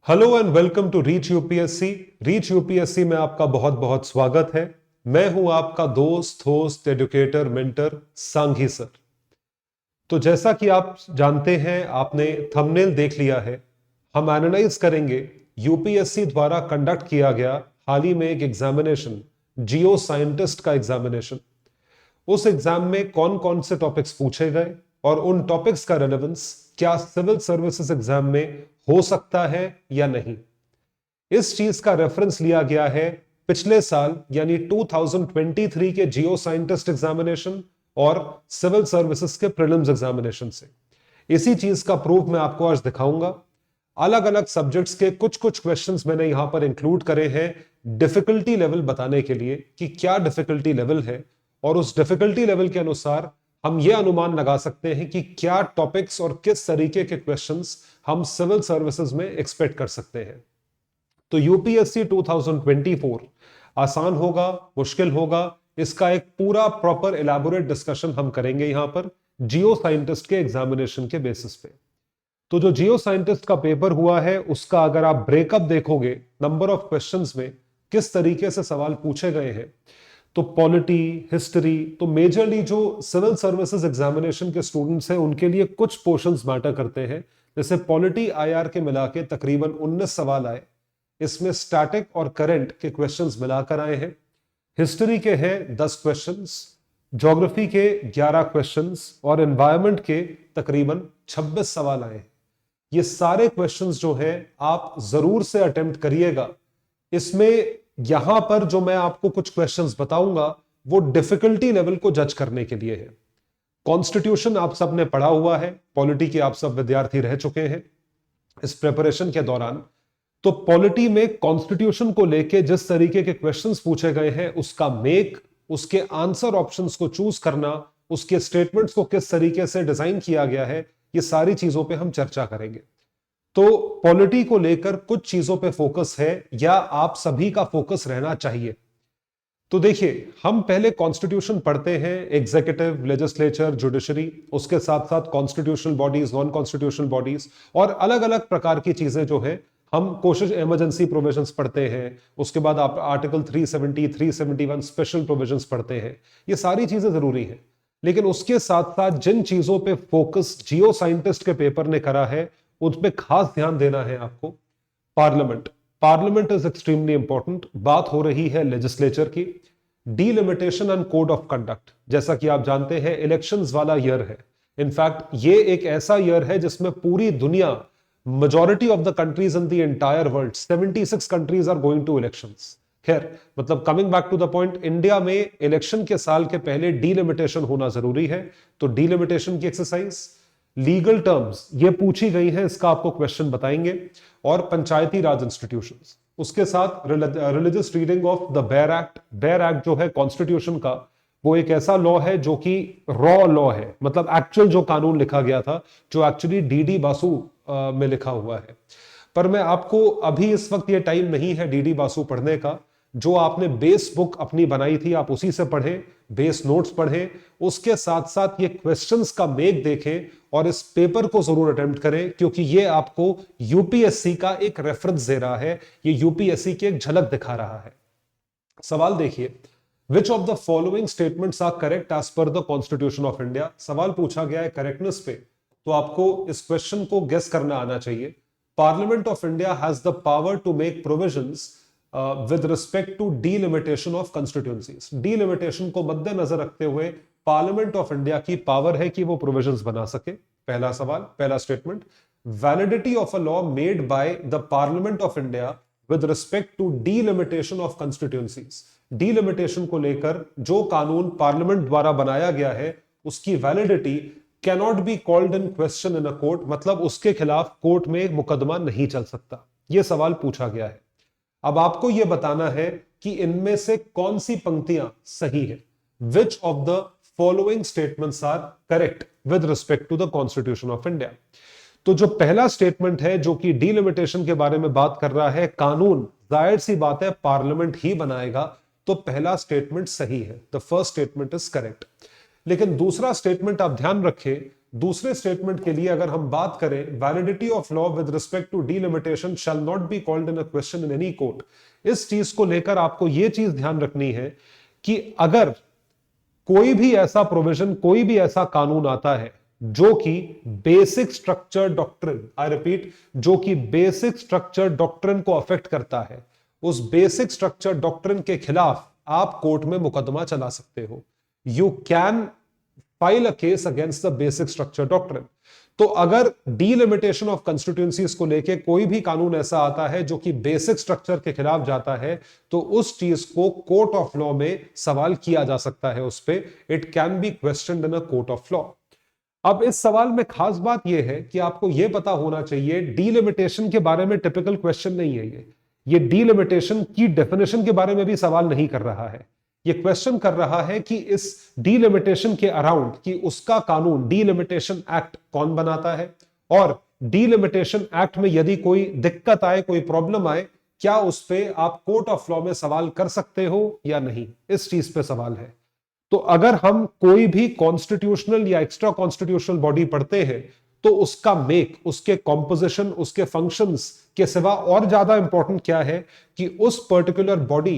Hello and welcome to Reach UPSC. Reach UPSC में आपका बहुत बहुत स्वागत है। मैं हूं आपका दोस्त host educator mentor Sanghi sir. तो जैसा कि आप जानते हैं, आपने थंबनेल देख लिया है। हम एनालाइज करेंगे यूपीएससी द्वारा कंडक्ट किया गया हाल ही में एक एग्जामिनेशन, जियो साइंटिस्ट का एग्जामिनेशन। उस एग्जाम में कौन कौन से टॉपिक्स पूछे गए और उन टॉपिक्स का रेलेवेंस क्या सिविल सर्विसेज एग्जाम में हो सकता है या नहीं। इस चीज का रेफरेंस लिया गया है पिछले साल यानी 2023 के जियो साइंटिस्ट एग्जामिनेशन और सिविल सर्विसेज के प्रीलिम्स एग्जामिनेशन से। इसी चीज का प्रूफ मैं आपको आज दिखाऊंगा। अलग अलग सब्जेक्ट्स के कुछ कुछ क्वेश्चंस मैंने यहां पर इंक्लूड करे हैं डिफिकल्टी लेवल बताने के लिए कि क्या डिफिकल्टी लेवल है, और उस डिफिकल्टी लेवल के अनुसार हम यह अनुमान लगा सकते हैं कि क्या टॉपिक्स और किस तरीके के क्वेश्चंस हम सिविल सर्विसेज में एक्सपेक्ट कर सकते हैं। तो यूपीएससी 2024 आसान होगा, मुश्किल होगा, इसका एक पूरा प्रॉपर एलैबोरेट डिस्कशन हम करेंगे यहां पर जियो साइंटिस्ट के एग्जामिनेशन के बेसिस पे। तो जो जियो साइंटिस्ट का पेपर हुआ है उसका अगर आप ब्रेकअप देखोगे नंबर ऑफ क्वेश्चंस में किस तरीके से सवाल पूछे गए हैं, तो पॉलिटी, हिस्ट्री, तो मेजरली जो सिविल सर्विसेज एग्जामिनेशन के स्टूडेंट्स हैं उनके लिए कुछ पोर्शंस मैटर करते हैं। जैसे पॉलिटी आईआर के मिला के तकरीबन 19 सवाल आए, इसमें स्टैटिक और करंट के क्वेश्चंस मिलाकर आए हैं। हिस्ट्री के हैं 10 क्वेश्चंस, ज्योग्राफी के 11 क्वेश्चंस और एनवायरनमेंट के तकरीबन 26 सवाल आए हैं। ये सारे क्वेश्चंस जो हैं आप जरूर से अटेम्प्ट करिएगा। इसमें यहां पर जो मैं आपको कुछ क्वेश्चंस बताऊंगा वो डिफिकल्टी लेवल को जज करने के लिए है। कॉन्स्टिट्यूशन आप सब ने पढ़ा हुआ है, पॉलिटी के आप सब विद्यार्थी रह चुके हैं इस प्रिपरेशन के दौरान। तो पॉलिटी में कॉन्स्टिट्यूशन को लेके जिस तरीके के क्वेश्चंस पूछे गए हैं उसका मेक, उसके आंसर ऑप्शंस को चूज करना, उसके स्टेटमेंट्स को किस तरीके से डिजाइन किया गया है, ये सारी चीजों पे हम चर्चा करेंगे। तो पॉलिटी को लेकर कुछ चीजों पे फोकस है या आप सभी का फोकस रहना चाहिए। तो देखिए, हम पहले कॉन्स्टिट्यूशन पढ़ते हैं, एग्जीक्यूटिव, लेजिस्लेचर, जुडिशरी, उसके साथ साथ constitutional bodies, non constitutional bodies और अलग अलग प्रकार की चीजें जो है हम कोशिश इमरजेंसी प्रोविजंस पढ़ते हैं। उसके बाद आप आर्टिकल 370, 371 स्पेशल प्रोविजंस पढ़ते हैं। ये सारी चीजें जरूरी हैं, लेकिन उसके साथ साथ जिन चीजों पे फोकस जियो साइंटिस्ट के पेपर ने करा है उन पे खास ध्यान देना है आपको। Parliament, parliament is extremely important. बात हो रही है लेजिस्लेचर की। Delimitation and code of conduct, जैसा कि आप जानते हैं इलेक्शंस वाला ईयर है। इनफैक्ट ये एक ऐसा ईयर है जिसमें पूरी दुनिया, majority of the countries in the entire world, 76 countries are going to elections। खैर, मतलब coming back to the point, India में इलेक्शन के साल के पहले डीलिमिटेशन होना जरूरी है। तो डीलिमिटेशन की एक्सरसाइज, लीगल टर्म्स ये पूछी गई है, इसका आपको क्वेश्चन बताएंगे, और पंचायती राज इंस्टीट्यूशंस। उसके साथ religious reading of the bare act. Bare act जो है कॉन्स्टिट्यूशन का, वो एक ऐसा लॉ है जो कि रॉ लॉ है, मतलब एक्चुअल जो कानून लिखा गया था, जो एक्चुअली डीडी बासु में लिखा हुआ है। पर मैं आपको अभी इस वक्त ये टाइम नहीं है डीडी बासु पढ़ने का। जो आपने बेस बुक अपनी बनाई थी आप उसी से पढ़ें, बेस नोट्स पढ़ें, उसके साथ साथ ये क्वेश्चंस का मेक देखें और इस पेपर को जरूर अटेम्प्ट करें, क्योंकि ये आपको यूपीएससी का एक रेफरेंस दे रहा है, ये यूपीएससी की एक झलक दिखा रहा है। सवाल देखिए, Which of the following statements are correct as per the Constitution of India? सवाल पूछा गया है करेक्टनेस पे, तो आपको इस क्वेश्चन को गेस करना आना चाहिए। Parliament of India has the power to make provisions with respect to delimitation of constituencies. Delimitation को मद्देनजर रखते हुए पार्लियामेंट ऑफ इंडिया की पावर है कि वो प्रोविजंस बना सके। पहला सवाल, पहला statement. Validity of a law made by the Parliament of India with respect to delimitation of constituencies. Delimitation को लेकर जो कानून पार्लियामेंट द्वारा बनाया गया है उसकी validity cannot be called in question in a court, मतलब उसके खिलाफ कोर्ट में मुकदमा नहीं चल सकता। यह सवाल पूछा गया है। अब आपको यह बताना है कि इनमें से कौन सी पंक्तियां सही है। Which of the following statements are correct with respect to the constitution of India. तो जो पहला स्टेटमेंट है जो कि डीलिमिटेशन के बारे में बात कर रहा है, कानून जाहिर सी बात है पार्लियामेंट ही बनाएगा, तो पहला स्टेटमेंट सही है, the first statement is correct. लेकिन दूसरा स्टेटमेंट आप ध्यान रखें, दूसरे स्टेटमेंट के लिए अगर हम बात करें, validity of law with respect to delimitation shall not be called in a question in any court. इस चीज को लेकर आपको यह चीज ध्यान रखनी है कि अगर कोई भी ऐसा प्रोविजन, कोई भी ऐसा कानून आता है जो कि basic structure doctrine, I repeat, जो कि बेसिक स्ट्रक्चर डॉक्ट्रिन को अफेक्ट करता है, उस बेसिक स्ट्रक्चर डॉक्ट्रिन के खिलाफ आप कोर्ट में मुकदमा चला सकते हो। You can file a case against the basic structure doctrine. तो अगर डीलिमिटेशन ऑफ कंस्टिट्यूएंसीज को लेके कोई भी कानून ऐसा आता है जो कि बेसिक स्ट्रक्चर के खिलाफ जाता है, तो उस चीज को कोर्ट ऑफ लॉ में सवाल किया जा सकता है, उस पे it can be questioned in a court of law. अब इस सवाल में खास बात यह है कि आपको यह पता होना चाहिए, डीलिमिटेशन के बारे में टिपिकल क्वेश्चन नहीं है ये डीलिमिटेशन की डेफिनेशन के बारे में भी सवाल नहीं कर रहा है। ये क्वेश्चन कर रहा है कि इस डीलिमिटेशन के अराउंड कि उसका कानून डीलिमिटेशन एक्ट कौन बनाता है, और डीलिमिटेशन एक्ट में यदि कोई दिक्कत आए, कोई प्रॉब्लम आए, क्या उस पे आप कोर्ट ऑफ लॉ में सवाल कर सकते हो या नहीं, इस चीज पे सवाल है। तो अगर हम कोई भी कॉन्स्टिट्यूशनल या एक्स्ट्रा कॉन्स्टिट्यूशनल बॉडी पढ़ते हैं, तो उसका मेक, उसके कॉम्पोजिशन, उसके फंक्शंस के सिवा और ज्यादा इंपॉर्टेंट क्या है कि उस पर्टिकुलर बॉडी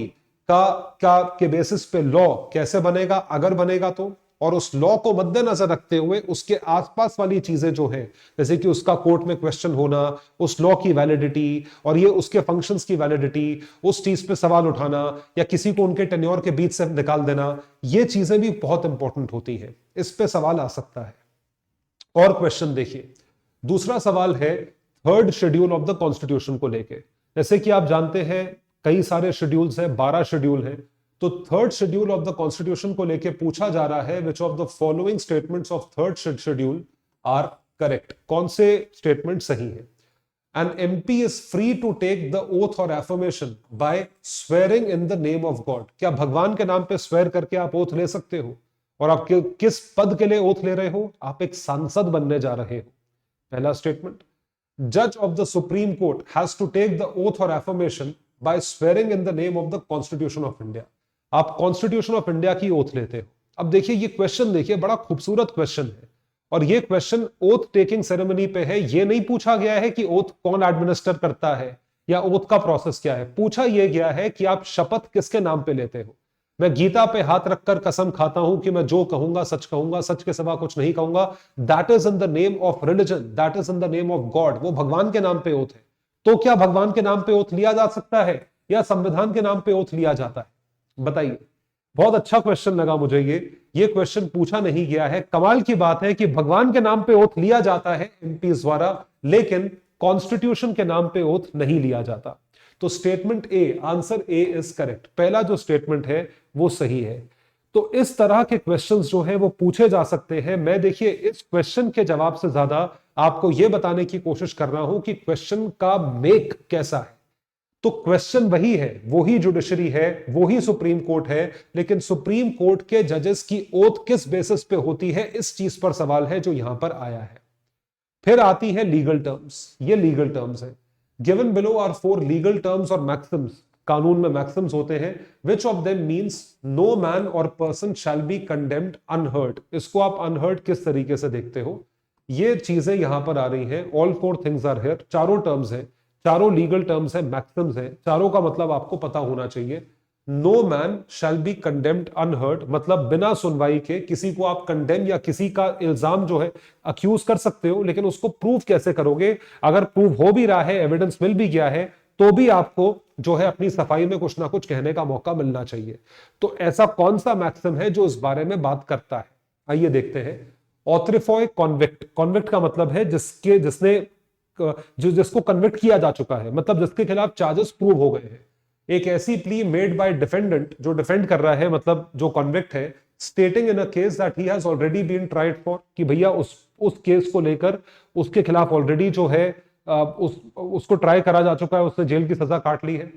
के बेसिस पे लॉ कैसे बनेगा, अगर बनेगा तो, और उस लॉ को मद्देनजर रखते हुए उसके आसपास वाली चीजें जो है, जैसे कि उसका कोर्ट में क्वेश्चन होना, उस लॉ की वैलिडिटी, और ये उसके फंक्शंस की वैलिडिटी, उस चीज पे सवाल उठाना या किसी को उनके टेन्योर के बीच से निकाल देना, ये चीजें भी बहुत इंपॉर्टेंट होती हैं। इस पे सवाल आ सकता है। और क्वेश्चन देखिए, दूसरा सवाल है third schedule of the constitution को लेके। जैसे कि आप जानते हैं कई सारे शेड्यूल्स हैं, 12 शेड्यूल हैं। तो third schedule of the constitution को लेके पूछा जा रहा है, which of the following statements of third schedule are correct, कौन से स्टेटमेंट सही है। An MP is free to take the oath or affirmation by swearing in the name of God। क्या भगवान के नाम पे स्वेर करके आप ओथ ले सकते हो? और आप किस पद के लिए ओथ ले रहे हो? आप एक सांसद बनने जा रहे हो। पहला स्टेटमेंट, जज of the Supreme Court has to take the oath और affirmation by swearing in the name of the constitution of India. आप कॉन्स्टिट्यूशन ऑफ इंडिया की ओथ लेते हो। अब देखिए ये क्वेश्चन, देखिए बड़ा खूबसूरत क्वेश्चन है, और ये क्वेश्चन ओथ टेकिंग सेरेमनी पे है। ये नहीं पूछा गया है कि ओथ कौन एडमिनिस्टर करता है या ओथ का प्रोसेस क्या है। पूछा यह गया है कि आप शपथ किसके नाम पे लेते हो। मैं गीता पे हाथ रखकर कसम खाता हूं कि मैं जो कहूंगा, सच के सिवा कुछ नहीं कहूंगा। That is in the name of religion, that is in the name of God. वो भगवान के नाम पे ओथ है। तो क्या भगवान के नाम पे ओथ लिया जा सकता है या संविधान के नाम पे ओथ लिया जाता है? बताइए। बहुत अच्छा क्वेश्चन लगा मुझे ये क्वेश्चन पूछा नहीं गया है। कमाल की बात है कि भगवान के नाम पे ओथ लिया जाता है एमपीज द्वारा, लेकिन कॉन्स्टिट्यूशन के नाम पे ओथ नहीं लिया जाता। तो statement A, answer A is correct. पहला जो स्टेटमेंट है वो सही है। तो इस तरह के क्वेश्चंस जो है वो पूछे जा सकते हैं। मैं देखिए इस क्वेश्चन के जवाब से ज्यादा आपको यह बताने की कोशिश कर रहा हूं कि क्वेश्चन का मेक कैसा है। तो क्वेश्चन वही है, वही जुडिशरी है, वही सुप्रीम कोर्ट है, लेकिन सुप्रीम कोर्ट के जजेस की ओथ किस बेसिस पे होती है, इस चीज पर सवाल है जो यहां पर आया है। फिर आती है लीगल टर्म्स। ये लीगल टर्म्स है। Given below are 4 legal terms और मैक्सिम्स। कानून में मैक्सिम्स होते हैं। Which of them means no man और person shall be condemned unheard. इसको आप अनहर्ड किस तरीके से देखते हो, ये चीजें यहां पर आ रही हैं। All 4 things are here. चारों टर्म्स हैं, चारों लीगल टर्म्स हैं, मैक्सिम्स हैं। चारों का मतलब आपको पता होना चाहिए। No man shall be condemned unheard, मतलब बिना सुनवाई के किसी को आप कंडेम या किसी का इल्जाम जो है अक्यूज कर सकते हो, लेकिन उसको प्रूव कैसे करोगे? अगर प्रूव हो भी रहा है, एविडेंस मिल भी गया है, तो भी आपको जो है अपनी सफाई में कुछ ना कुछ कहने का मौका मिलना चाहिए। तो ऐसा कौन सा मैक्सिम है जो इस बारे में बात करता है? आइए देखते हैं। ऑथ्रिफॉय कॉन्विक्ट। कॉन्विक्ट का मतलब है जिसको कन्विक्ट किया जा चुका है, मतलब जिसके खिलाफ चार्जेस प्रूव हो गए हैं। एक ऐसी प्ली मेड बाय डिफेंडेंट, जो डिफेंड कर रहा है, मतलब जो कन्विक्ट है, stating in a case that he has already been tried for, कि भैया उस केस को लेकर उसके खिलाफ ऑलरेडी जो है उसको ट्राई करा जा चुका है, उसने जेल की सजा काट ली है।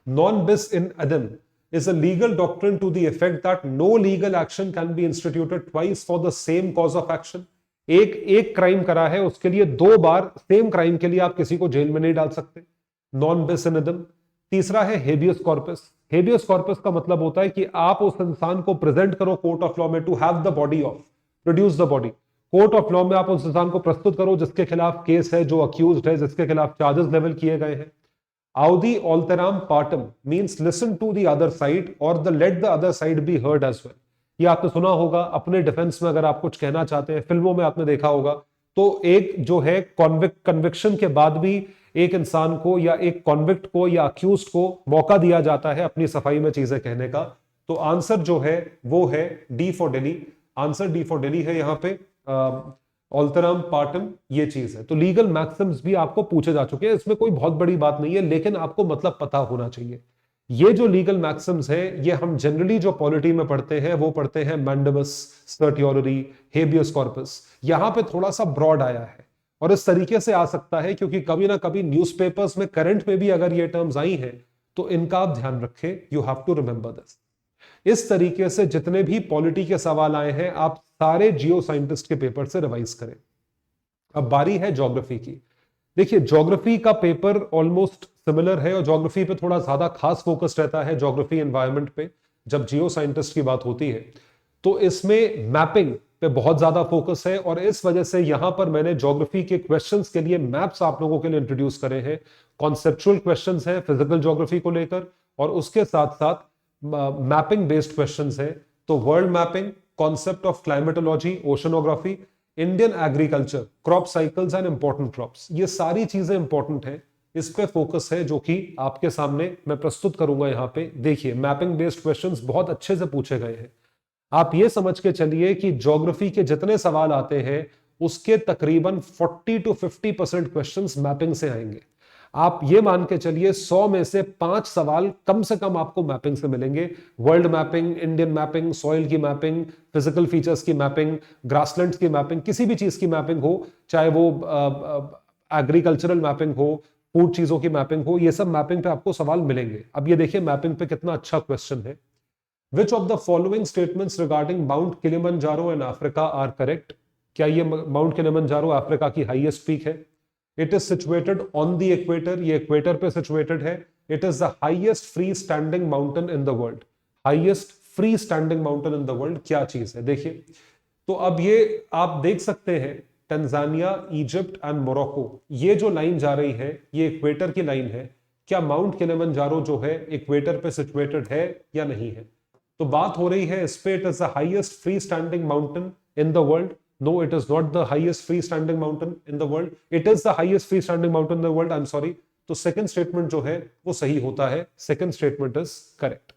नॉन बिस इन अदम is a legal doctrine to the effect that no legal action can be instituted twice for the same cause of action। एक क्राइम करा है, उसके लिए 2 बार सेम क्राइम के लिए आप किसी को जेल में नहीं डाल सकते। नॉन बिस इन इदम। तीसरा है हेबियस कॉर्पस। हेबियस कॉर्पस का मतलब होता है कि आप उस इंसान को प्रेजेंट करो कोर्ट ऑफ लॉ में, to have the body of, produce the body. Court of law में आप उस इंसान को प्रस्तुत करो जिसके खिलाफ केस है, जो अक्यूज्ड है, जिसके खिलाफ चार्जेस लेवल किए गए हैं. Audi alteram partem means listen to the other side और the let the other side be heard as well. ये आपने सुना होगा अपने डिफेंस में, अगर आप कुछ कहना चाहते हैं, फिल्मों में आपने देखा होगा, तो एक जो है कन्विक्शन के बाद भी एक इंसान को या एक कॉन्विक्ट को या अक्यूज्ड को मौका दिया जाता है अपनी सफाई में चीजें कहने का. तो आंसर जो है वो है D for Delhi. Answer D for Delhi है यहां पे. ऑल्टराम पार्टम ये चीज है. तो लीगल मैक्सिम्स भी आपको पूछे जा चुके हैं, इसमें कोई बहुत बड़ी बात नहीं है, लेकिन आपको मतलब पता होना चाहिए. ये जो लीगल मैक्सिम्स है, ये हम जनरली जो पॉलिटी में पढ़ते हैं वो पढ़ते हैं मैंडेमस, सर्टियोररी, हेबियस कॉर्पस. यहां पे थोड़ा सा ब्रॉड आया है और इस तरीके से आ सकता है क्योंकि कभी ना कभी न्यूज़पेपर्स में, करंट में भी अगर ये टर्म्स आई हैं तो इनका आप ध्यान रखें. You have to remember this. इस तरीके से जितने भी पॉलिटी के सवाल आए हैं आप सारे जियो साइंटिस्ट के पेपर से रिवाइज करें. अब बारी है ज्योग्राफी की. देखिए ज्योग्राफी का पेपर ऑलमोस्ट सिमिलर है और ज्योग्राफी पे थोड़ा ज्यादा खास फोकस रहता है, ज्योग्राफी एनवायरनमेंट पे. जब जियो साइंटिस्ट की बात होती है तो इसमें मैपिंग पे बहुत ज्यादा फोकस है और इस वजह से यहां पर मैंने ज्योग्राफी के क्वेश्चंस के लिए मैप्स आप लोगों के लिए इंट्रोड्यूस करे हैं. कॉन्सेप्चुअल क्वेश्चंस हैं फिजिकल ज्योग्राफी को लेकर और उसके साथ साथ मैपिंग बेस्ड क्वेश्चंस हैं. तो world mapping, concept of climatology, oceanography, Indian agriculture, crop cycles and important crops, ये सारी चीजें इंपॉर्टेंट हैं. इस पे फोकस है जो कि आपके सामने मैं प्रस्तुत करूंगा. यहां पे देखिए मैपिंग बेस्ड क्वेश्चंस बहुत अच्छे से पूछे गए हैं. आप ये समझ के चलिए कि ज्योग्राफी के जितने सवाल आते हैं उसके तकरीबन 40 to 50% क्वेश्चंस मैपिंग से आएंगे. आप ये मान के चलिए 100 में से 5 सवाल कम से कम आपको मैपिंग से मिलेंगे. World mapping, Indian mapping, soil की मैपिंग, फिजिकल फीचर्स की मैपिंग, ग्रासलैंड की मैपिंग, किसी भी चीज की मैपिंग हो, चाहे वो एग्रीकल्चरल मैपिंग हो, फूड चीजों की मैपिंग हो, ये सब मैपिंग पे आपको सवाल मिलेंगे. अब ये देखिए मैपिंग पे कितना अच्छा क्वेश्चन है. Which of the following statements regarding Mount Kilimanjaro in Africa are correct? क्या ये माउंट किलिमंजारो अफ्रीका की हाईएस्ट पीक है? It is situated on the equator, ये इक्वेटर पे सिचुएटेड है. It is the highest free standing mountain in the world. Highest free standing mountain in the world क्या चीज है? देखिए तो अब ये आप देख सकते हैं तंजानिया, इजिप्ट एंड मोरक्को, ये जो लाइन जा रही है ये इक्वेटर की लाइन है. क्या माउंट किलिमंजारो जो है इक्वेटर पे सिचुएटेड है या नहीं है? तो बात हो रही है इस पे it is the highest free standing mountain in the world. No, it is not the highest free standing mountain in the world. It is the highest free standing mountain in the world. I am sorry. तो second statement जो है वो सही होता है. Second statement is correct.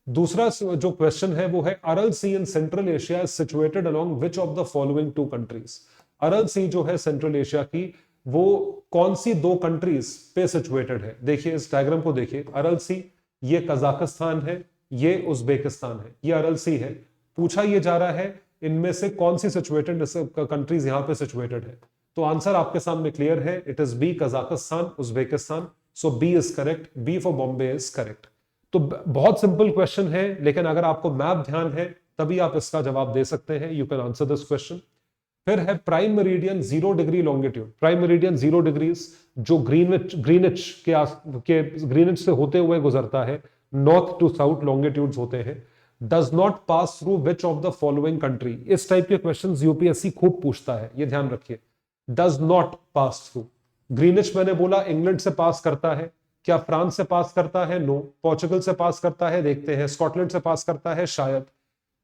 दूसरा जो question है वो है Aral sea in central Asia is situated along which of the following to countries. Aral sea जो है सेंट्रल एशिया की, वो कौन सी दो कंट्रीज पे सिचुएटेड है? देखिए इस डायग्राम को देखिए. अरल सी, ये कजाकिस्तान है, ये उज्बेकिस्तान है, ये अरल सी है. पूछा ये जा रहा है इनमें से कौन सी सिचुएटेड कंट्रीज यहां पे सिचुएटेड है. तो आंसर आपके सामने क्लियर है. It is B, Kazakhstan, Uzbekistan. So B is correct. B for Bombay is correct. तो बहुत सिंपल क्वेश्चन है, लेकिन अगर आपको मैप ध्यान है तभी आप इसका जवाब दे सकते हैं. You can answer this question. फिर है prime meridian 0 degree longitude. Prime meridian 0 degrees जो ग्रीनिच से होते हुए गुजरता है, नॉर्थ टू साउथ लॉन्गिट्यूड्स होते हैं. Does not pass through which of the following country. इस टाइप के क्वेश्चंस यूपीएससी खूब पूछता है, ये ध्यान रखिए. Does not pass through. Greenwich मैंने बोला इंग्लैंड से पास करता है. क्या फ्रांस से पास करता है? नो. पोर्चुगल से पास करता है? देखते हैं. स्कॉटलैंड से पास करता है? शायद.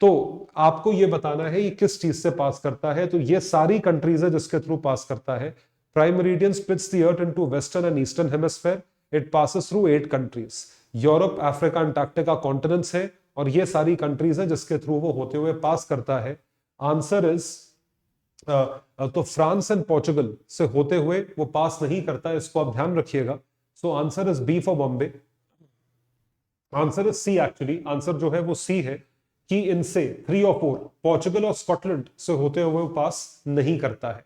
तो आपको यह बताना है ये किस चीज से पास करता है. तो ये सारी कंट्रीज है जिसके थ्रू पास करता है. Prime meridian splits the earth into western and eastern hemisphere. It passes through 8 countries. Europe, Africa, Antarctica continents है और ये सारी कंट्रीज है जिसके थ्रू वो होते हुए पास करता है. आंसर इज तो फ्रांस एंड पोर्चुगल से होते हुए वो पास नहीं करता, इसको आप ध्यान रखिएगा. So answer is B for Bombay. Answer is C. Actually answer जो है वो सी है कि इनसे 3 और 4 पोर्चुगल और स्कॉटलैंड से होते हुए वो पास नहीं करता है.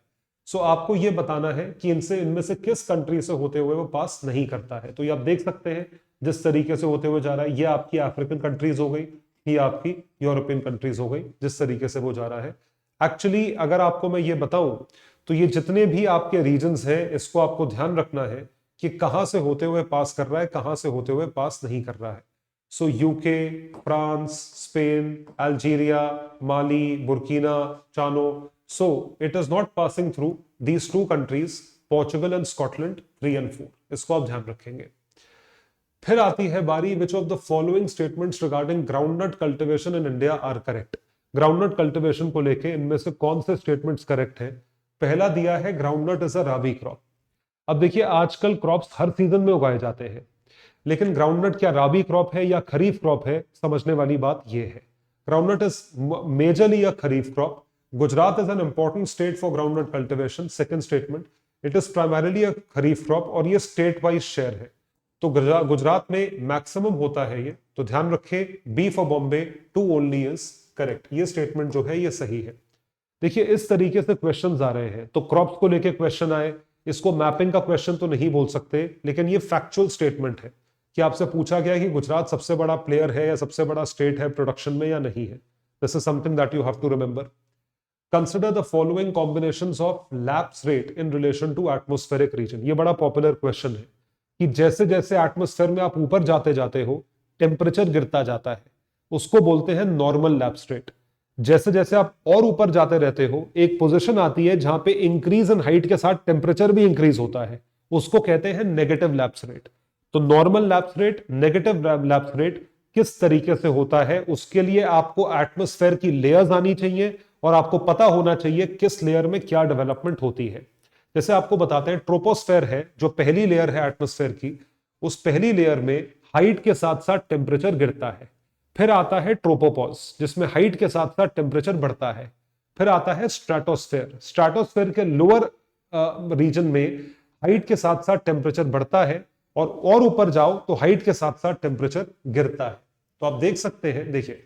सो आपको यह बताना है कि इनमें से किस कंट्री से होते हुए वो पास नहीं करता है. तो ये आप देख सकते हैं जिस तरीके से होते हुए जा रहा है. ये आपकी अफ्रीकन कंट्रीज हो गई, ये आपकी यूरोपियन कंट्रीज हो गई, जिस तरीके से वो जा रहा है. एक्चुअली अगर आपको मैं ये बताऊं तो ये जितने भी आपके रीजन्स हैं इसको आपको ध्यान रखना है कि कहां से होते हुए पास कर रहा है, कहां से होते हुए पास नहीं कर रहा है. So UK, France, Spain, Algeria, Mali, Burkina, Ghana, so it is not passing through these two countries, Portugal and Scotland 3 and 4, इसको आप ध्यान रखेंगे। फिर आती है बारी, which of the following statements regarding groundnut cultivation in India are correct. Groundnut cultivation को लेके इनमें से कौन से स्टेटमेंट्स करेक्ट हैं? पहला दिया है groundnut is a rabi crop. अब देखिए आजकल क्रॉप्स हर सीजन में उगाए जाते हैं, लेकिन ग्राउंडनट क्या राबी क्रॉप है या खरीफ क्रॉप है? समझने वाली बात यह है, groundnut is majorly a kharif crop. Gujarat is an important state for groundnut cultivation. Second statement, it is primarily a kharif crop और ये स्टेट वाइज शेयर है, तो गुजरात में मैक्सिमम होता है ये, तो ध्यान रखें B for Bombay, 2 only is correct. ये स्टेटमेंट जो है ये सही है। देखिए इस तरीके से क्वेश्चंस आ रहे हैं, तो क्रॉप्स को लेके क्वेश्चन आए, इसको मैपिंग का क्वेश्चन तो नहीं बोल सकते, लेकिन ये फैक्चुअल स्टेटमेंट है कि आपसे पूछा गया कि गुजरात सबसे बड़ा प्लेयर है या सबसे बड़ा स्टेट है प्रोडक्शन में या नहीं है। This is something that you have to remember. Consider the following combinations of lapse rate in relation to atmospheric region. ये बड़ा पॉपुलर क्वेश्चन है कि जैसे जैसे एटमॉस्फेयर में आप ऊपर जाते जाते हो टेम्परेचर गिरता जाता है, उसको बोलते हैं नॉर्मल लैप्स रेट। जैसे जैसे आप और ऊपर जाते रहते हो एक पोजीशन आती है जहां पे इंक्रीज इन हाइट के साथ टेम्परेचर भी इंक्रीज होता है, उसको कहते हैं नेगेटिव लैप्स रेट। तो normal lapse rate, negative lapse rate किस तरीके से होता है, उसके लिए आपको एटमॉस्फेयर की लेयर्स आनी चाहिए और आपको पता होना चाहिए किस लेयर में क्या डेवलपमेंट होती है। जैसे आपको बताते हैं ट्रोपोस्फेयर है जो पहली लेयर है एटमॉस्फेयर की, उस पहली लेयर में हाइट के साथ साथ टेम्परेचर गिरता है। फिर आता है ट्रोपोपॉज जिसमें हाइट के साथ साथ टेम्परेचर बढ़ता है। फिर आता है स्ट्रेटोस्फेयर, स्ट्रेटोस्फेयर के लोअर रीजन में हाइट के साथ साथ टेम्परेचर बढ़ता है और ऊपर जाओ तो हाइट के साथ साथ टेम्परेचर गिरता है। तो आप देख सकते हैं, देखिए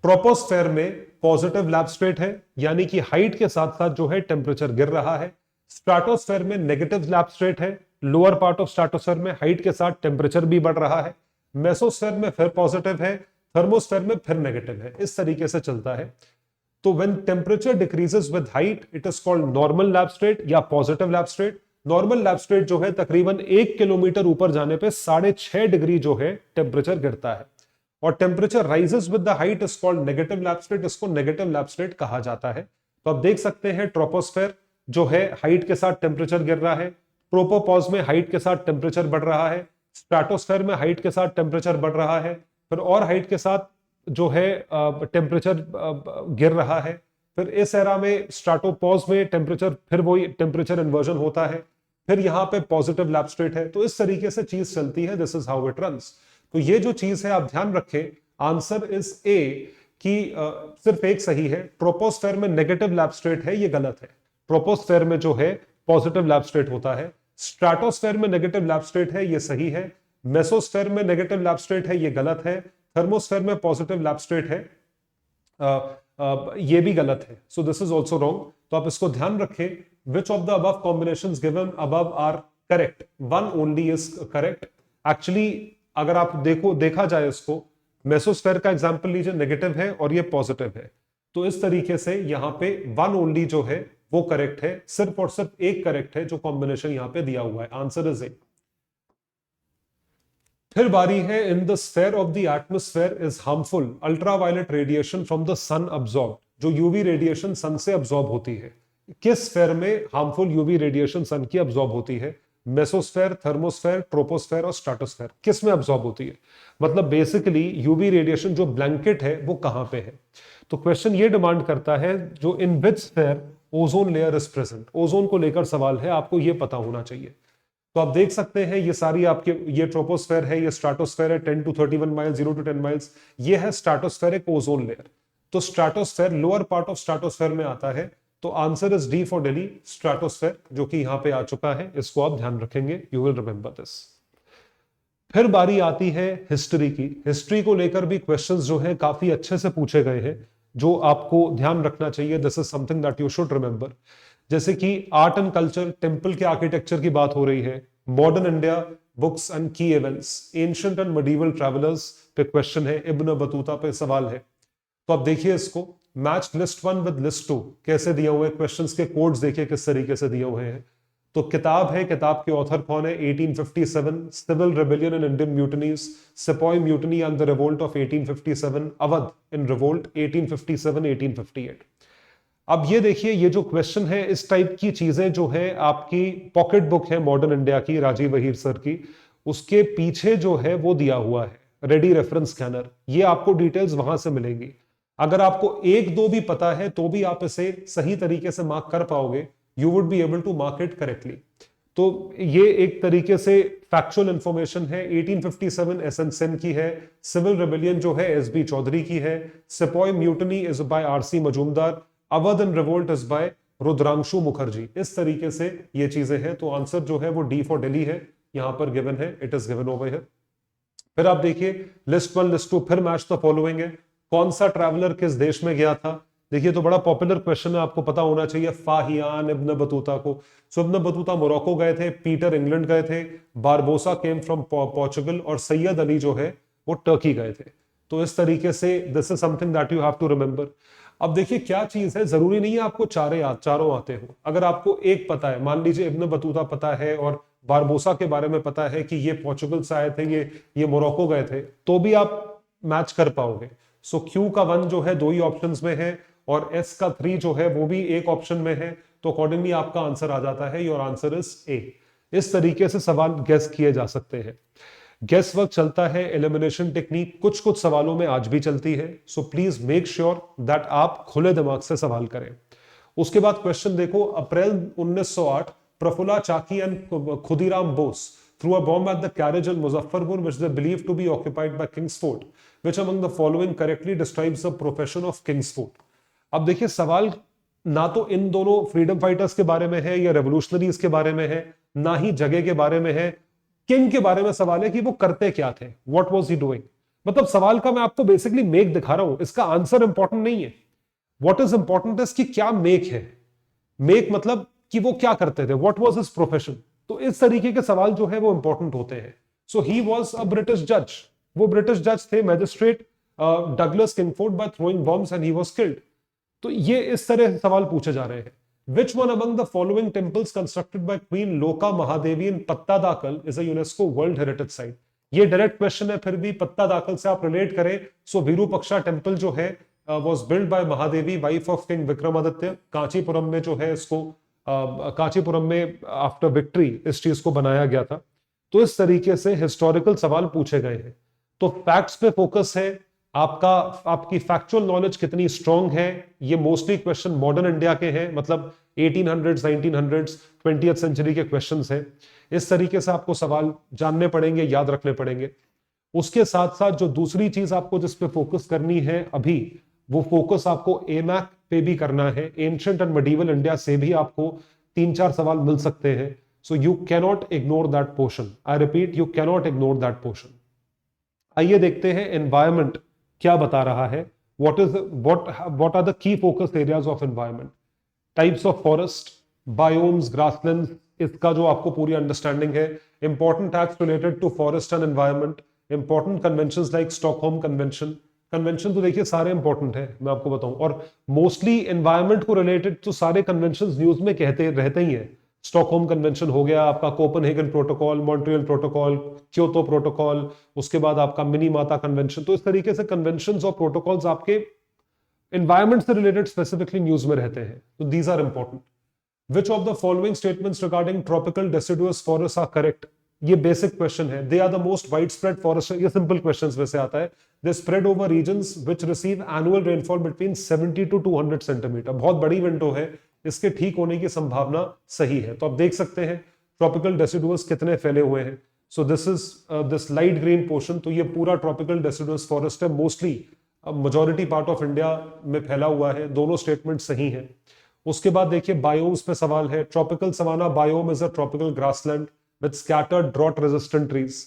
ट्रोपोस्फेयर में पॉजिटिव लैप्स रेट है, यानी कि हाइट के साथ साथ जो है टेम्परेचर गिर रहा है। स्ट्रेटोस्फेयर में नेगेटिव लैप्स रेट है, लोअर पार्ट ऑफ स्ट्रेटोस्फेयर में हाइट के साथ टेम्परेचर भी बढ़ रहा है। मेसोस्फेयर में फिर पॉजिटिव है, थर्मोस्फेयर में फिर नेगेटिव है। इस तरीके से चलता है। तो when temperature decreases with height it is called normal lapse rate या positive lapse rate. Normal lapse rate जो है तकरीबन 1 किलोमीटर ऊपर जाने पे 6.5 डिग्री जो है टेम्परेचर गिरता है। और temperature rises with the height is called negative lapse rate, इसको नेगेटिव लैप्स रेट कहा जाता है। तो आप देख सकते हैं ट्रोपोस्फेयर जो है हाइट के साथ टेम्परेचर गिर रहा है, ट्रोपोपॉज में हाइट के साथ टेम्परेचर बढ़ रहा है, स्ट्रेटोस्फेयर में हाइट के साथ टेम्परेचर बढ़ रहा है, फिर और हाइट के साथ जो है टेम्परेचर गिर रहा है। फिर इस एरा में स्ट्रेटोपॉज में टेम्परेचर फिर वही टेम्परेचर इन्वर्जन होता है, फिर यहां पे पॉजिटिव लैप्स रेट है। तो इस तरीके से चीज चलती है। This is how it runs. तो ये जो चीज है आप ध्यान रखें, आंसर इज ए कि सिर्फ एक सही है। ट्रोपोस्फेयर में नेगेटिव लैप्स रेट है, ये गलत है। ट्रोपोस्फेयर में जो है पॉजिटिव लैप्स रेट होता है। स्ट्रेटोस्फेयर में नेगेटिव लैप्स रेट है, ये सही है। मेसोस्फेयर में नेगेटिव लैप्स रेट है, ये गलत है। थर्मोस्फेयर में पॉजिटिव लैप्स रेट है, ये भी गलत है। So this is also wrong. तो आप इसको ध्यान रखें। Which of the above combinations given above are correct? One only is correct. Actually अगर आप देखा जाए इसको, मेसोस्फेयर का एग्जांपल लीजिए, नेगेटिव है और ये पॉजिटिव है, तो इस तरीके से यहां पे वन ओनली जो है वो करेक्ट है। सिर्फ और सिर्फ एक करेक्ट है जो कॉम्बिनेशन यहां पे दिया हुआ है। Answer is A. फिर बारी है, in the sphere of the atmosphere is harmful ultraviolet radiation from the sun absorb. जो यूवी रेडिएशन सन से अब्सॉर्ब होती है, किस स्फीयर में हार्मफुल यूवी रेडिएशन सन की अब्सॉर्ब होती है? मेसोस्फेयर, थर्मोस्फेयर, ट्रोपोस्फेयर और स्ट्रेटोस्फेयर, किस में अब्सॉर्ब होती है? मतलब बेसिकली यूवी रेडिएशन जो ब्लैंकेट है वो कहां पे है? तो क्वेश्चन ये डिमांड करता है जो in which sphere ozone layer is present. Ozone को लेकर सवाल है, आपको ये पता होना चाहिए। तो आप देख सकते हैं ये सारी आपके, ये ट्रोपोस्फेयर है, ये स्ट्रेटोस्फेयर है 10 to 31 माइल्स, 0 to 10 माइल्स, ये है स्ट्रेटोस्फेरिक ओजोन लेयर। तो stratosphere lower part of stratosphere में आता है। तो answer is D for Delhi, stratosphere, जो कि यहां पे आ चुका है। इसको आप ध्यान रखेंगे, यू विल रिमेंबर दिस। फिर बारी आती है हिस्ट्री की। हिस्ट्री को लेकर भी क्वेश्चंस जो है काफी अच्छे से पूछे गए हैं, जो आपको ध्यान रखना चाहिए। This is something that you should remember. जैसे कि आर्ट एंड कल्चर, टेम्पल के आर्किटेक्चर की बात हो रही है। मॉडर्न इंडिया, बुक्स एंड की events, ancient and medieval travellers पे क्वेश्चन है, इब्न बतूता पे सवाल है। तो आप देखिए इसको, मैच लिस्ट 1 विद लिस्ट 2 कैसे दिए हुए, क्वेश्चंस के कोड्स देखिए किस तरीके से दिए हुए हैं। तो किताब है, किताब के ऑथर कौन है? 1857, civil rebellion in Indian mutinies, sepoy mutiny and the revolt of 1857, Awadh in revolt 1857-1858। अब ये देखिए, ये जो क्वेश्चन है, इस टाइप की चीजें जो है आपकी पॉकेट बुक है मॉडर्न इंडिया की, राजीव वहीर सर की, उसके पीछे जो है वो दिया हुआ है रेडी रेफरेंस स्कैनर, ये आपको डिटेल्स वहां से मिलेंगी। अगर आपको एक दो भी पता है तो भी आप इसे सही तरीके से मार्क कर पाओगे, you would be able to mark it correctly. तो ये एक तरीके से फैक्चुअल इंफॉर्मेशन है। 1857 एसएन सेन की है, सिविल रेबेलियन जो है एसबी चौधरी की है, sepoy mutiny is by RC Majumdar, Awadh and revolt is by Rudrangshu Mukherjee. इस तरीके से ये चीजें हैं। तो आंसर जो है वो डी फॉर दिल्ली है, यहां पर गिवन है, it is given over here. फिर आप देखिए लिस्ट 1 लिस्ट 2, फिर मैच द फॉलोइंग है। कौन सा ट्रैवलर किस देश में गया था? देखिए तो बड़ा पॉपुलर क्वेश्चन है, आपको पता होना चाहिए फाहियान इब्न बतूता को। सो इब्न बतूता मोरक्को गए थे, पीटर इंग्लैंड गए थे, बारबोसा केम फ्रॉम पोर्चुगल, और सैयद अली जो है वो टर्की गए थे। तो इस तरीके से this is something that you have to remember. अब देखिए क्या चीज है, जरूरी नहीं है आपको चारों आते हो। अगर आपको एक पता है, मान लीजिए इब्न बतूता पता है और बारबोसा के बारे में पता है कि ये पोर्चुगल से आए थे, ये मोरक्को गए थे, तो भी आप मैच कर पाओगे। सो क्यू का 1 जो है 2 ही ऑप्शंस में है, और एस का 3 जो है वो भी एक ऑप्शन में है। तो अकॉर्डिंगली आपका आंसर आ जाता है, योर आंसर इज ए। इस तरीके से सवाल गेस किए जा सकते हैं। गेस वर्क चलता है, एलिमिनेशन टेक्निक कुछ कुछ सवालों में आज भी चलती है। So please make sure that आप खुले दिमाग से सवाल करें। उसके बाद क्वेश्चन देखो, April 1908 Prafulla Chaki and Khudiram Bose threw a bomb at the carriage in Muzaffarpur which they believed to be occupied by King's Fort. Which among the following correctly describes the profession of King's Fort? अब देखिए सवाल ना तो इन दोनों freedom fighters के बारे में है या रेवोल्यूशनरीज के बारे में है, ना ही जगह के बारे में है, किंग के बारे में सवाल है कि वो करते क्या थे, व्हाट वाज ही डूइंग। मतलब सवाल का मैं आपको बेसिकली मेक दिखा रहा हूं, इसका आंसर इंपॉर्टेंट नहीं है। व्हाट इज इंपॉर्टेंट इज कि क्या मेक है। मेक मतलब कि वो क्या करते थे, व्हाट वाज हिज प्रोफेशन। तो इस तरीके के सवाल जो है वो इंपॉर्टेंट होते हैं। सो ही वाज अ ब्रिटिश जज, वो ब्रिटिश जज थे, magistrate Douglas Kingsford by throwing bombs and he was killed. तो ये इस तरह सवाल पूछे जा रहे हैं। Which one among the following temples constructed by Queen Loka Mahadevi in Pattadakal is a UNESCO World Heritage Site? ये डायरेक्ट क्वेश्चन है, फिर भी पत्तादाकल से आप रिलेट करें। सो विरूपक्षा टेम्पल जो है was built by Mahadevi, wife of king Vikramaditya, Kanchipuram में जो है इसको कांचीपुरम में आफ्टर विक्ट्री इस चीज को बनाया गया था। तो इस तरीके से हिस्टोरिकल सवाल पूछे गए हैं। तो फैक्ट्स पे फोकस है आपकी फैक्चुअल नॉलेज कितनी स्ट्रांग है। ये मोस्टली क्वेश्चन मॉडर्न इंडिया के हैं, मतलब 1800s 1900s 20th सेंचुरी के क्वेश्चंस हैं। इस तरीके से आपको सवाल जानने पड़ेंगे, याद रखने पड़ेंगे। उसके साथ साथ जो दूसरी चीज आपको जिस पे फोकस करनी है अभी, वो फोकस आपको एमैक पे भी करना है। एंशिएंट एंड मेडिवल इंडिया से भी आपको 3-4 सवाल मिल सकते हैं। So you cannot ignore that portion. I repeat, you cannot ignore that portion. आइए देखते हैं एनवायरमेंट क्या बता रहा है। what are the key focus areas of environment? Types of forest, biomes, grasslands, इसका जो आपको पूरी अंडरस्टैंडिंग है। Important acts related to forest and environment, important conventions like Stockholm convention. Convention तो देखिए सारे इंपॉर्टेंट है, मैं आपको बताऊं, और मोस्टली एनवायरमेंट को रिलेटेड तो सारे कन्वेंशंस न्यूज में कहते रहते ही हैं। स्टॉकहोम कन्वेंशन हो गया आपका, Copenhagen protocol, Montreal protocol, Kyoto protocol, उसके बाद आपका मिनी माता कन्वेंशन। तो इस तरीके से कन्वेंशंस और प्रोटोकॉल्स आपके एनवायरमेंट से रिलेटेड स्पेसिफिकली न्यूज में रहते हैं। तो these are important. Which of the following statements regarding tropical deciduous forest are correct? ये बेसिक क्वेश्चन है। They are the most widespread forest, ये सिंपल क्वेश्चंस में से आता है। They spread over regions which receive annual rainfall between 70 to 200 centimetre. बहुत बड़ी window है, इसके ठीक होने की संभावना सही है। तो आप देख सकते हैं ट्रॉपिकल डेसिडुअस कितने फैले हुए हैं। सो this is this light green portion, तो ये पूरा ट्रॉपिकल डेसिडुअस फॉरेस्ट है, mostly majority part of India में फैला हुआ है। दोनों स्टेटमेंट सही हैं। उसके बाद देखिए बायोम्स पे सवाल है। Tropical savanna biome is a tropical grassland with scattered drought resistant trees.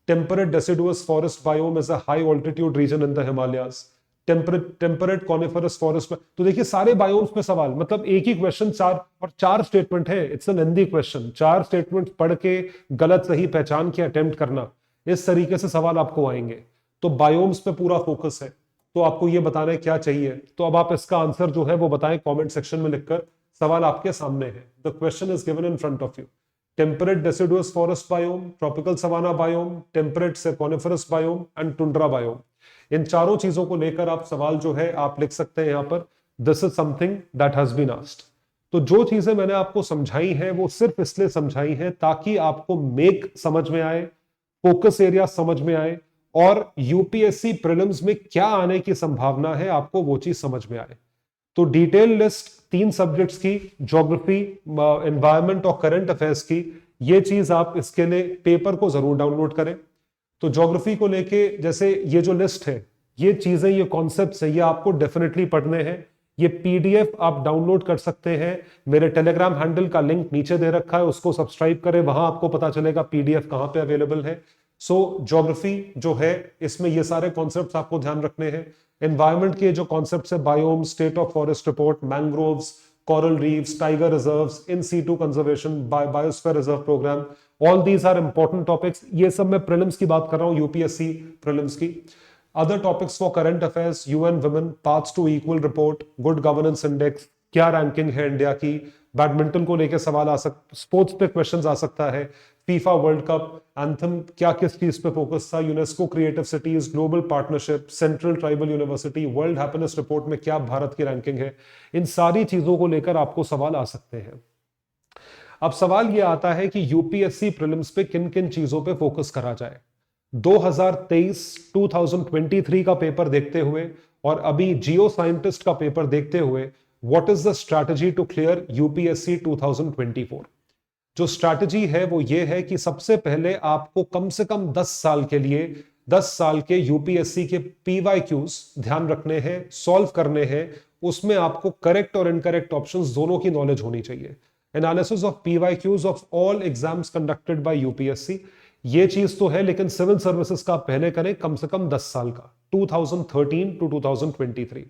Temperate deciduous forest biome is a high altitude region in the Himalayas. Temperate coniferous forest में, तो देखिए सारे बायोम्स पे सवाल, मतलब एक ही क्वेश्चन 4 स्टेटमेंट है। It's a lengthy question, 4 statement पढ़ के गलत सही पहचान के अटेम्प्ट करना, इस तरीके से सवाल आपको आएंगे। तो बायोम्स पे पूरा फोकस है। तो आपको ये बताना है क्या चाहिए। तो अब आप इसका आंसर जो है वो बताएं कमेंट सेक्शन में लिखकर। सवाल आपके सामने है। The question is given in front of you. Temperate deciduous forest biome, tropical savanna biome, temperate से coniferous biome and tundra biome. इन चारों चीजों को लेकर आप सवाल जो है आप लिख सकते हैं यहाँ पर। This is something that has been asked. तो जो चीजें मैंने आपको समझाई हैं वो सिर्फ इसलिए समझाई हैं ताकि आपको मेक समझ में आए, फोकस एरिया समझ में आए, और यूपीएससी प्रीलिम्स में क्या आने की संभावना है आपको वो चीज समझ में आए। तो डिटेल लिस्ट 3 सब्जेक्ट्स की, ज्योग्राफी, एनवायरमेंट और करंट अफेयर्स की, ये चीज आप इसके लिए पेपर को जरूर डाउनलोड करें। तो ज्योग्राफी को लेके जैसे ये जो लिस्ट है, ये चीजें, ये कॉन्सेप्ट्स है, ये आपको डेफिनेटली पढ़ने हैं। ये पीडीएफ आप डाउनलोड कर सकते हैं, मेरे टेलीग्राम हैंडल का लिंक नीचे दे रखा है, उसको सब्सक्राइब करें, वहां आपको पता चलेगा पीडीएफ कहां पे अवेलेबल है। सो ज्योग्राफी जो है इसमें ये सारे कॉन्सेप्ट्स आपको ध्यान रखने हैं। एनवायरमेंट के जो कॉन्सेप्ट्स है, biome, state of forest report, mangroves, coral reefs, tiger reserves, in situ conservation, biosphere reserve programme, all these are important topics. ये सब मैं प्रीलिम्स की बात कर रहा हूं, यूपीएससी प्रीलिम्स की। Other topics for current affairs, UN women, paths to equal report, good governance index, क्या रैंकिंग है इंडिया की, बैडमिंटन को लेकर सवाल आ सकता, स्पोर्ट्स पे क्वेश्चंस आ सकता है, फीफा वर्ल्ड कप एंथम क्या किस चीज पे फोकस था, UNESCO creative cities, global partnership, central tribal university, world happiness report में क्या भारत की रैंकिंग है, इन सारी चीजों को लेकर आपको सवाल आ सकते हैं। अब सवाल यह आता है कि यूपीएससी प्रीलिम्स पे किन किन चीजों पे फोकस करा जाए। 2023 का पेपर देखते हुए और अभी जियो साइंटिस्ट का पेपर देखते हुए, what is the strategy to clear UPSC 2024? जो स्ट्रैटेजी है वो ये है कि सबसे पहले आपको कम से कम 10 साल के लिए 10 साल के यूपीएससी के पीवाईक्यूज ध्यान रखने हैं, सॉल्व करने हैं। उसमें आपको करेक्ट और इनकरेक्ट ऑप्शंस दोनों की नॉलेज होनी चाहिए। Analysis of PYQs of all exams conducted by UPSC, ये चीज तो है, लेकिन सिविल सर्विसेज का पहले करें कम से कम 10 साल का, 2013 टू 2023।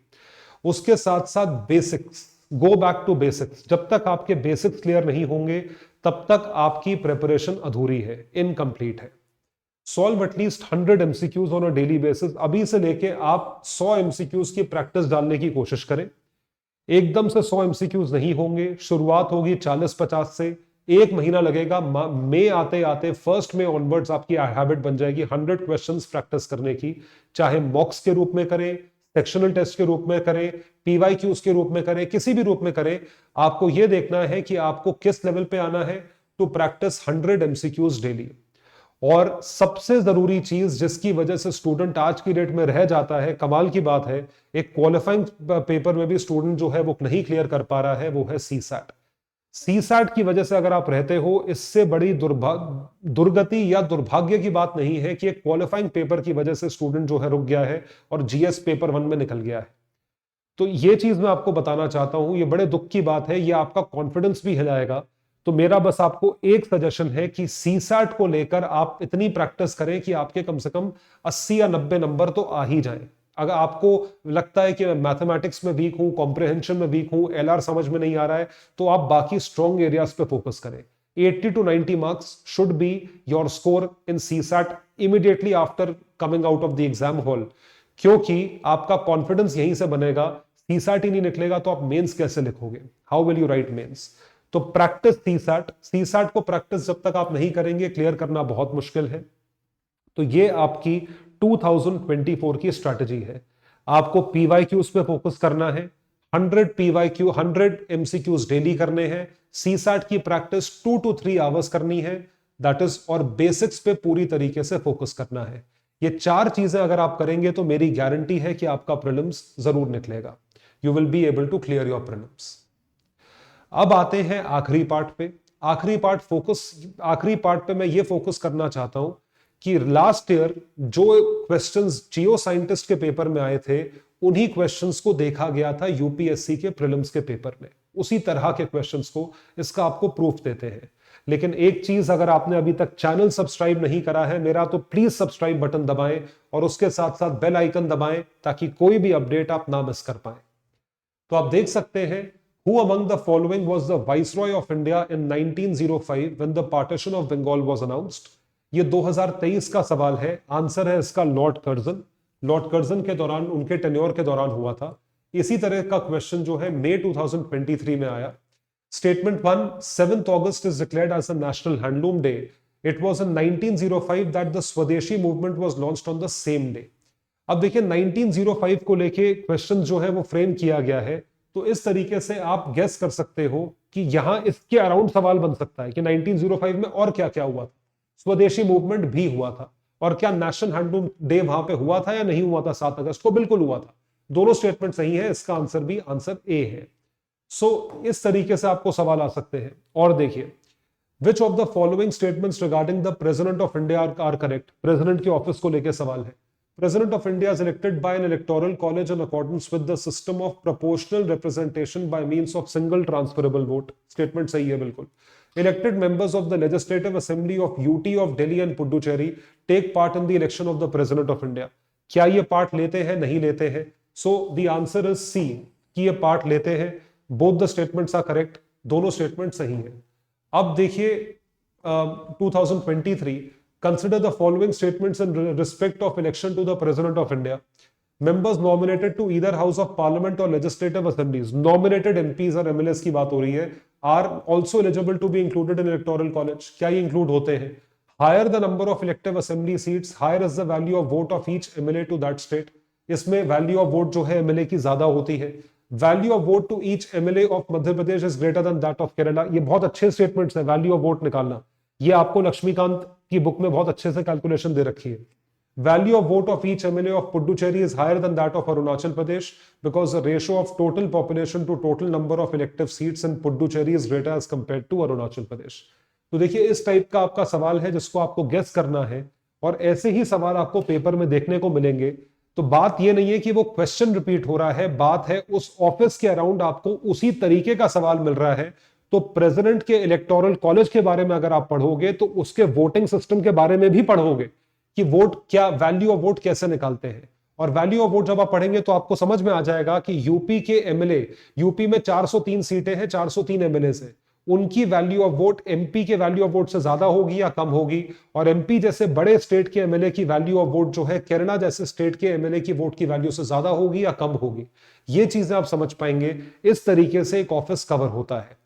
उसके साथ साथ basics, go back to basics. जब तक आपके बेसिक्स क्लियर नहीं होंगे तब तक आपकी प्रिपरेशन अधूरी है, इनकम्प्लीट है। Solve at least 100 MCQs on a daily basis. अभी से लेके आप 100 एमसीक्यूज की प्रैक्टिस डालने की कोशिश करें। एकदम से 100 एमसीक्यूज नहीं होंगे, शुरुआत होगी 40-50 से, एक महीना लगेगा। मई आते आते 1 मई ऑनवर्ड्स आपकी हैबिट बन जाएगी 100 क्वेश्चंस प्रैक्टिस करने की, चाहे मॉक्स के रूप में करें, सेक्शनल टेस्ट के रूप में करें, पीवाईक्यूज के रूप में करें, किसी भी रूप में करें। आपको यह देखना है कि आपको किस लेवल पे आना है टू प्रैक्टिस 100 एमसीक्यूज डेली। और सबसे जरूरी चीज जिसकी वजह से स्टूडेंट आज की डेट में रह जाता है, कमाल की बात है, एक क्वालिफाइंग पेपर में भी स्टूडेंट जो है वो नहीं क्लियर कर पा रहा है, वो है सीसैट। सीसैट की वजह से अगर आप रहते हो, इससे बड़ी दुर्गति या दुर्भाग्य की बात नहीं है कि एक क्वालिफाइंग पेपर की वजह से स्टूडेंट जो है रुक गया है और जीएस पेपर 1 में निकल गया है। तो ये चीज मैं आपको बताना चाहता हूं, ये बड़े दुख की बात है, ये आपका कॉन्फिडेंस भी हिलाएगा। तो मेरा बस आपको एक सजेशन है कि सीसैट को लेकर आप इतनी प्रैक्टिस करें कि आपके कम से कम 80 या 90 नंबर तो आ ही जाएं। अगर आपको लगता है कि मैं मैथमेटिक्स में वीक हूं, कॉम्प्रिहेंशन में वीक हूं, एलआर समझ में नहीं आ रहा है, तो आप बाकी स्ट्रॉन्ग एरियाज पे फोकस करें। 80 to 90 marks should be your score in CSAT immediately after coming out of the exam hall, क्योंकि आपका कॉन्फिडेंस यहीं से बनेगा। सीसैट ही नहीं निकलेगा तो आप मेंस कैसे लिखोगे? How will you write mains? तो प्रैक्टिस सीसैट। सीसैट को प्रैक्टिस जब तक आप नहीं करेंगे, क्लियर करना बहुत मुश्किल है। तो ये आपकी 2024 की स्ट्रैटेजी है। आपको पीवाईक्यूज पे फोकस करना है, 100 पीवाईक्यू, 100 एमसीक्यूज डेली करने हैं। सीसैट की प्रैक्टिस 2 to 3 आवर्स करनी है, दैट इज, और बेसिक्स पे पूरी तरीके से फोकस करना है। ये 4 चीजें अगर आप करेंगे तो मेरी गारंटी है कि आपका प्रीलिम्स जरूर निकलेगा। You will be able to clear your prelims. अब आते हैं आखिरी पार्ट पे। आखिरी पार्ट पे मैं ये फोकस करना चाहता हूं कि लास्ट ईयर जो क्वेश्चंस जियो साइंटिस्ट के पेपर में आए थे, उन्हीं क्वेश्चंस को देखा गया था यूपीएससी के प्रीलिम्स के पेपर में, उसी तरह के क्वेश्चंस को। इसका आपको प्रूफ देते हैं। लेकिन एक चीज, अगर आपने अभी तक चैनल सब्सक्राइब नहीं करा है मेरा, तो प्लीज सब्सक्राइब बटन दबाएं और उसके साथ साथ बेल आइकन दबाएं, ताकि कोई भी अपडेट आप ना मिस कर पाए। तो आप देख सकते हैं, Who among the following was the Viceroy of India in 1905 when the partition of Bengal was announced? ये 2023 का सवाल है। आंसर है इसका लॉर्ड कर्जन। लॉर्ड कर्जन के दौरान, उनके टेन्योर के दौरान हुआ था। इसी तरह का क्वेश्चन जो है मई 2023 में आया। Statement 1, 7th August is declared as a National Handloom Day. It was in 1905 that the Swadeshi movement was launched on the same day. अब देखिए 1905 को लेके क्वेश्चन जो है वो फ्रेम किया गया है तो इस तरीके से आप गेस कर सकते हो कि यहां इसके अराउंड सवाल बन सकता है कि 1905 में और क्या क्या हुआ था। स्वदेशी मूवमेंट भी हुआ था, और क्या नेशनल हैंडलूम डे वहां पे हुआ था या नहीं हुआ था 7 अगस्त को? बिल्कुल हुआ था। दोनों स्टेटमेंट सही है, इसका आंसर भी आंसर ए है। सो इस तरीके से आपको सवाल आ सकते हैं। और देखिए, which of the following statements regarding the president of India are correct? President के ऑफिस को लेकर सवाल है। President of India is elected by an electoral college in accordance with the system of proportional representation by means of single transferable vote. Statement सही है बिल्कुल। Elected members of the Legislative Assembly of UT of Delhi and Puducherry take part in the election of the President of India. क्या ये part लेते हैं, नहीं लेते हैं? So the answer is C, कि ये पार्ट लेते हैं। Both the statements are correct, दोनों स्टेटमेंट सही है। अब देखिए 2023, consider the following statements in respect of election to the President of India. Members nominated to either House of Parliament or Legislative Assemblies, nominated MPs और MLAs की बात हो रही है, are also eligible to be included in electoral college. क्या ये include होते हैं? Higher the number of elective assembly seats, higher is the value of vote of each MLA to that state. इसमें value of vote जो है MLA की ज्यादा होती है। Value of vote to each MLA of Madhya Pradesh is greater than that of Kerala. ये बहुत अच्छे स्टेटमेंट्स हैं वैल्यू ऑफ वोट निकालना। ये आपको लक्ष्मीकांत की बुक में बहुत अच्छे से कैलकुलेशन दे रखी है। Value of vote of each MLA of Puducherry is higher than that of Arunachal Pradesh because the ratio of total population to total number of elective seats in Puducherry is greater as compared to Arunachal Pradesh. तो देखिए, इस type का आपका सवाल है जिसको आपको guess करना है, और ऐसे ही सवाल आपको पेपर में देखने को मिलेंगे। तो बात यह नहीं है कि वो क्वेश्चन रिपीट हो रहा है, बात है उस ऑफिस के अराउंड आपको उसी तरीके का सवाल मिल रहा है। तो प्रेसिडेंट के इलेक्टोरल कॉलेज के बारे में अगर आप पढ़ोगे तो उसके वोटिंग सिस्टम के बारे में भी पढ़ोगे कि वोट क्या, वैल्यू ऑफ वोट कैसे निकालते हैं। और वैल्यू ऑफ वोट जब आप पढ़ेंगे तो आपको समझ में आ जाएगा कि यूपी के एमएलए, यूपी में 403 सीटें हैं, 403 एमएलए से, उनकी वैल्यू ऑफ वोट एमपी के वैल्यू ऑफ वोट से ज्यादा होगी या कम होगी। और एमपी जैसे बड़े स्टेट के एमएलए की वैल्यू ऑफ वोट जो है केरला जैसे स्टेट के एमएलए की वोट की वैल्यू से ज्यादा होगी या कम होगी। ये चीजें आप समझ पाएंगे। इस तरीके से एक ऑफिस कवर होता है।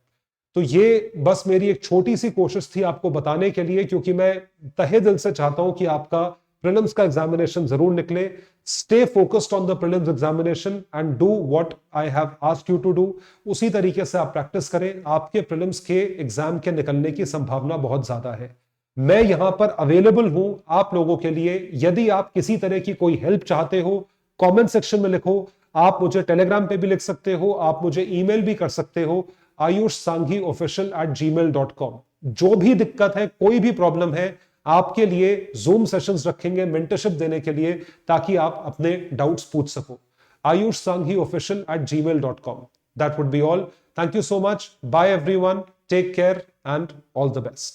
तो ये बस मेरी एक छोटी सी कोशिश थी आपको बताने के लिए, क्योंकि मैं तहे दिल से चाहता हूं कि आपका प्रीलिम्स का एग्जामिनेशन जरूर निकले। Stay focused on the prelims examination and do what I have asked you to do. उसी तरीके से आप प्रैक्टिस करें, आपके प्रीलिम्स के एग्जाम के निकलने की संभावना बहुत ज्यादा है। मैं यहां पर अवेलेबल हूं आप लोगों के लिए। यदि आप किसी तरह की कोई हेल्प चाहते हो, कमेंट सेक्शन में लिखो। आप मुझे टेलीग्राम पे भी लिख सकते हो, आप मुझे ईमेल भी कर सकते हो ayushsanghiofficial@gmail.com। जो भी दिक्कत है, कोई भी प्रॉब्लम है, आपके लिए जूम सेशंस रखेंगे मेंटरशिप देने के लिए, ताकि आप अपने डाउट्स पूछ सको। ayushsanghiofficial@gmail.com। That would be all. Thank you so much. Bye everyone. Take care and all the best.